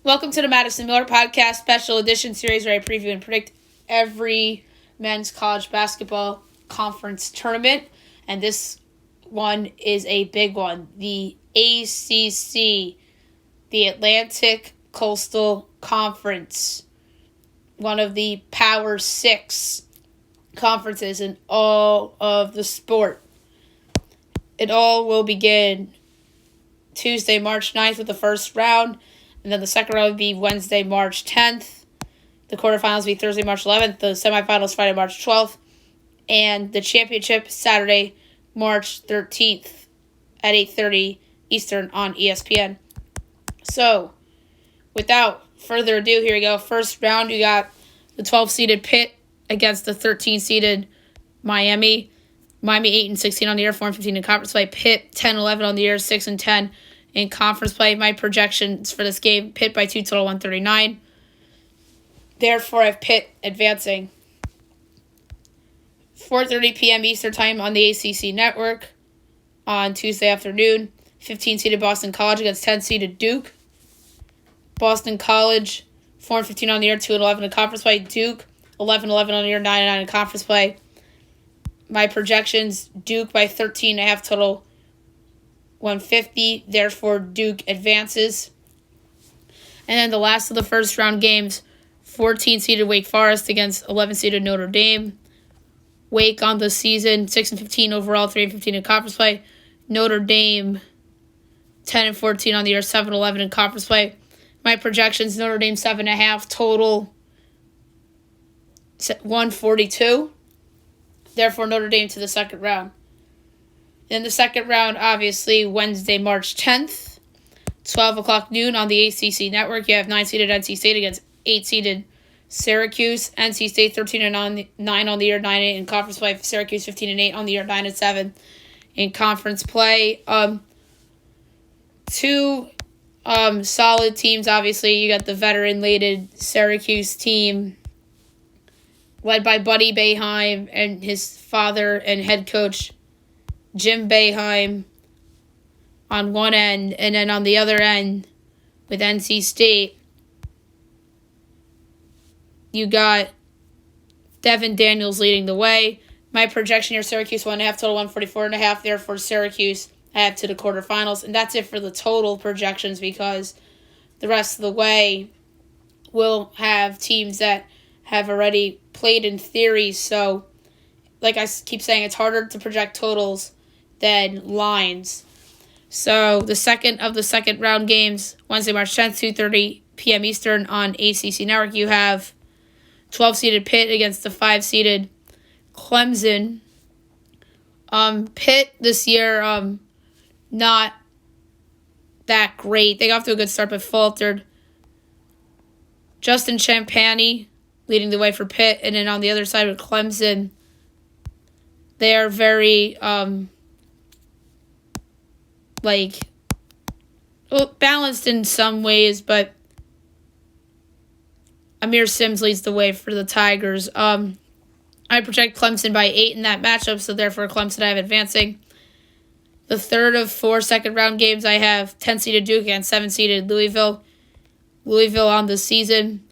Welcome to the Madison Miller Podcast Special Edition Series where I preview and predict every men's college basketball conference tournament. And this one is a big one. The ACC, the Atlantic Coastal Conference, one of the Power Six conferences in all of the sport. It all will begin Tuesday, March 9th with the first round. And then the second round would be Wednesday, March 10th. The quarterfinals will be Thursday, March 11th. The semifinals Friday, March 12th. And the championship Saturday, March 13th at 8:30 Eastern on ESPN. So, without further ado, here we go. First round, you got the 12-seeded Pitt against the 13-seeded Miami. Miami 8-16 on the year, 4-15 in conference play. Pitt 10-11 on the year, 6-10 in conference play. My projections for this game: Pitt by 2, total 139. Therefore, I have Pitt advancing. 4:30 p.m. Eastern Time on the ACC Network on Tuesday afternoon. 15-seeded Boston College against 10-seeded Duke. Boston College 4-15 on the year, 2-11 in conference play. Duke 11-11 on the year, 9-9 in conference play. My projections: Duke by 13.5, total 150. Therefore, Duke advances. And then the last of the first round games: 14-seeded Wake Forest against 11-seeded Notre Dame. Wake on the season 6-15 overall, 3-15 in conference play. Notre Dame 10-14 on the year, 7-11 in conference play. My projections: Notre Dame 7.5, total 142. Therefore, Notre Dame to the second round. In the second round, obviously, Wednesday, March 10th, 12 o'clock noon on the ACC Network. You have 9-seeded NC State against 8-seeded Syracuse. NC State 13-9 on the year, 9-8 in conference play. Syracuse 15-8 on the year, 9-7 in conference play. Two solid teams, obviously. You got the veteran-laden Syracuse team led by Buddy Boeheim and his father and head coach Jim Boeheim on one end, and then on the other end with NC State, you got Devin Daniels leading the way. My projection here: Syracuse 1.5, total 144.5. Therefore, Syracuse I have to the quarterfinals, and that's it for the total projections, because the rest of the way we'll have teams that have already played in theory. So, like I keep saying, it's harder to project totals than lines. So, the second of the second round games, Wednesday, March 10th, 2:30 p.m. Eastern on ACC Network, you have 12-seeded Pitt against the 5-seeded Clemson. Pitt this year, not that great. They got off to a good start, but faltered. Justin Champagnie leading the way for Pitt, and then on the other side with Clemson, they are very balanced in some ways, but Amir Sims leads the way for the Tigers. I project Clemson by 8 in that matchup, so therefore Clemson I have advancing. The third of 4 second-round games, I have 10-seeded Duke against 7-seeded Louisville. Louisville on the season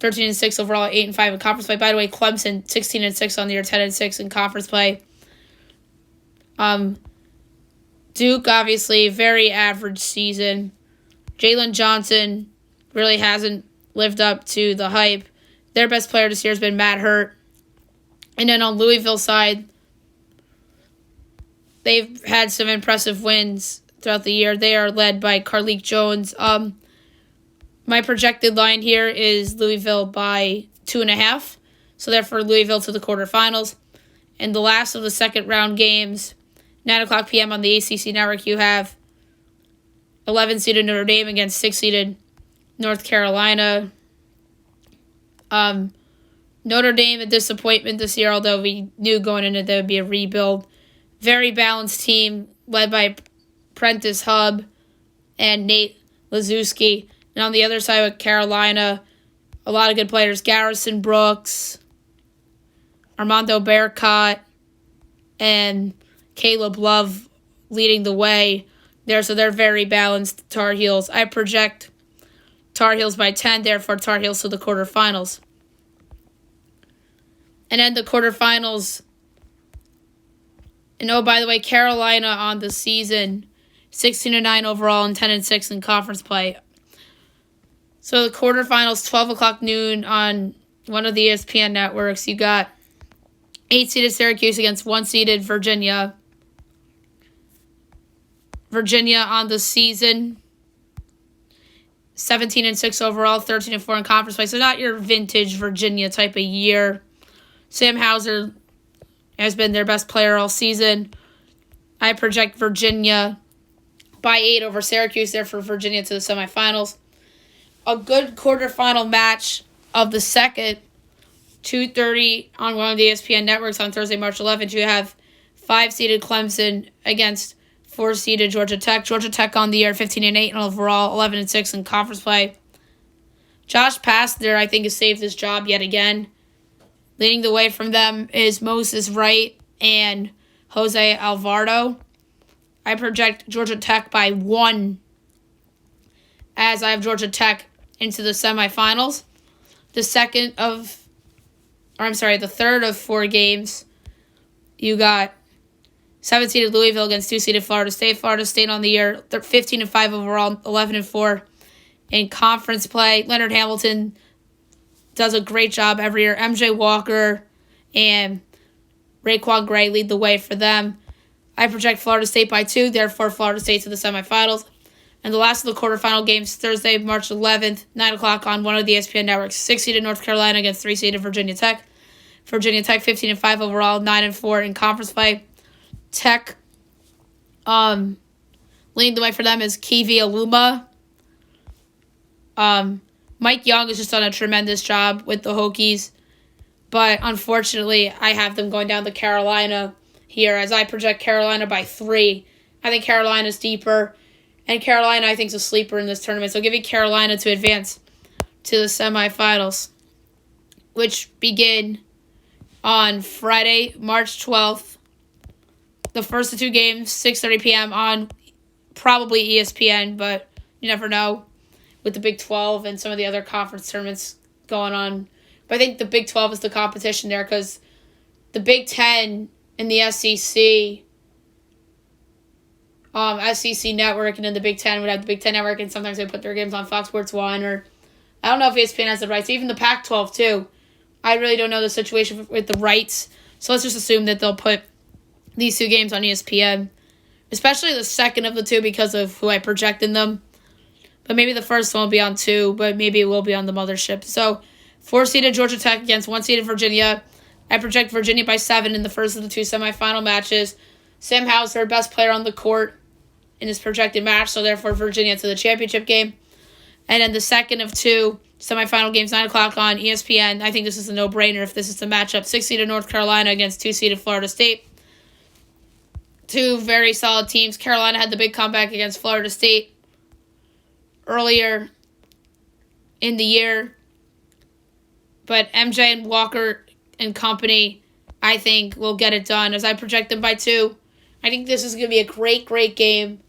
13-6 overall, 8-5 in conference play. By the way, Clemson 16-6 on the year, 10-6 in conference play. Duke, obviously, very average season. Jalen Johnson really hasn't lived up to the hype. Their best player this year has been Matt Hurt. And then on Louisville's side, they've had some impressive wins throughout the year. They are led by Carlik Jones. My projected line here is Louisville by 2.5. So therefore, Louisville to the quarterfinals. And the last of the second round games, 9 o'clock p.m. on the ACC Network, you have 11-seeded Notre Dame against 6-seeded North Carolina. Notre Dame, a disappointment this year, although we knew going into it there would be a rebuild. Very balanced team led by Prentice Hub and Nate Laszewski. And on the other side with Carolina, a lot of good players: Garrison Brooks, Armando Bearcott, and Caleb Love leading the way there. So they're very balanced, Tar Heels. I project Tar Heels by 10, therefore Tar Heels to the quarterfinals. And then the quarterfinals. And oh, by the way, Carolina on the season, 16-9 overall and 10-6 in conference play. So the quarterfinals, 12 o'clock noon on one of the ESPN networks. You got 8-seeded Syracuse against 1-seeded Virginia. Virginia on the season, 17-6 overall, 13-4 in conference play. So not your vintage Virginia type of year. Sam Hauser has been their best player all season. I project Virginia by 8 over Syracuse, therefore Virginia to the semifinals. A good quarterfinal match of the second, 2:30 on one of the ESPN networks on Thursday, March 11th. You have 5-seeded Clemson against 4-seeded Georgia Tech. Georgia Tech on the year, 15-8 overall, 11-6 in conference play. Josh Pastner, I think, has saved his job yet again. Leading the way from them is Moses Wright and Jose Alvarado. I project Georgia Tech by 1, as I have Georgia Tech into the semifinals. The third of 4 games, you got 7-seeded Louisville against 2-seeded Florida State. Florida State on the year, 15-5 overall, 11-4 in conference play. Leonard Hamilton does a great job every year. MJ Walker and Raekwon Gray lead the way for them. I project Florida State by 2, therefore Florida State to the semifinals. And the last of the quarterfinal games, Thursday, March 11th, 9 o'clock on one of the ESPN networks. 6-seeded North Carolina against 3-seeded Virginia Tech. Virginia Tech 15-5 overall, 9-4 in conference play. Tech, leading the way for them is Kivi Aluma. Mike Young has just done a tremendous job with the Hokies. But unfortunately, I have them going down to Carolina here as I project Carolina by 3. I think Carolina's deeper. And Carolina, I think, is a sleeper in this tournament. So giving Carolina to advance to the semifinals, which begin on Friday, March 12th. The first of 2 games, 6:30 p.m. on probably ESPN, but you never know with the Big 12 and some of the other conference tournaments going on. But I think the Big 12 is the competition there because the Big 10 and the SEC Network, and then the Big 10 would have the Big 10 Network, and sometimes they put their games on Fox Sports 1, or I don't know if ESPN has the rights. Even the Pac-12, too. I really don't know the situation with the rights, so let's just assume that they'll put these 2 games on ESPN, especially the second of the 2 because of who I project in them. But maybe the first one will be on 2, but maybe it will be on the mothership. So 4-seeded Georgia Tech against 1-seeded Virginia. I project Virginia by 7 in the first of the 2 semifinal matches. Sam Hauser, best player on the court in this projected match, so therefore Virginia to the championship game. And then the second of 2 semifinal games, 9 o'clock on ESPN. I think this is a no-brainer if this is the matchup. 6-seeded North Carolina against 2-seeded Florida State. 2 very solid teams. Carolina had the big comeback against Florida State earlier in the year. But MJ and Walker and company, I think, will get it done as I project them by 2. I think this is going to be a great, great game.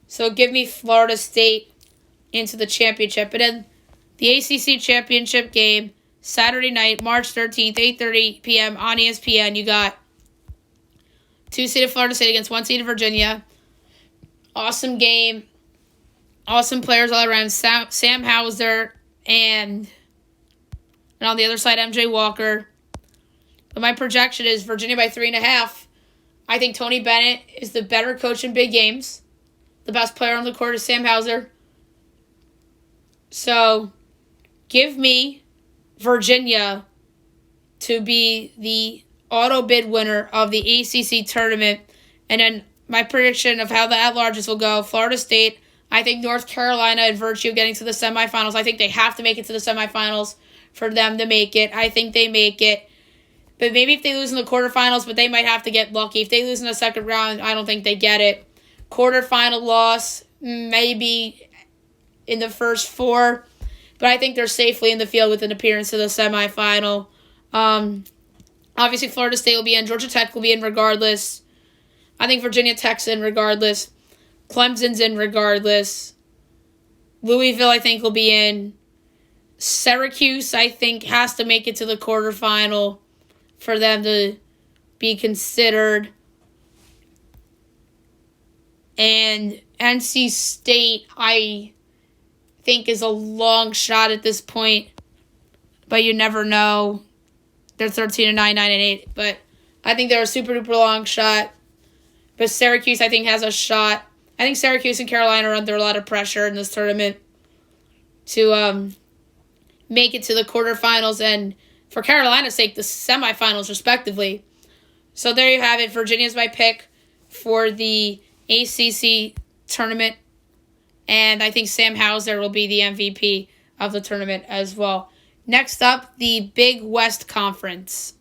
So give me Florida State into the championship. And then the ACC championship game, Saturday night, March 13th, 8:30 p.m. on ESPN. You got 2-seeded Florida State against 1-seeded Virginia. Awesome game. Awesome players all around. Sam Hauser and on the other side, MJ Walker. But my projection is Virginia by 3.5. I think Tony Bennett is the better coach in big games. The best player on the court is Sam Hauser. So give me Virginia to be the auto bid winner of the ACC tournament. And then my prediction of how the at-larges will go, Florida State, I think North Carolina, in virtue of getting to the semifinals, I think they have to make it to the semifinals for them to make it. I think they make it. But maybe if they lose in the quarterfinals, but they might have to get lucky. If they lose in the second round, I don't think they get it. Quarterfinal loss, maybe in the first 4. But I think they're safely in the field with an appearance to the semifinal. Obviously, Florida State will be in. Georgia Tech will be in regardless. I think Virginia Tech's in regardless. Clemson's in regardless. Louisville, I think, will be in. Syracuse, I think, has to make it to the quarterfinal for them to be considered. And NC State, I think, is a long shot at this point. But you never know. They're 13-9, 9-8. But I think they're a super duper long shot. But Syracuse, I think, has a shot. I think Syracuse and Carolina are under a lot of pressure in this tournament to make it to the quarterfinals and, for Carolina's sake, the semifinals, respectively. So there you have it. Virginia's my pick for the ACC tournament. And I think Sam Hauser will be the MVP of the tournament as well. Next up, the Big West Conference.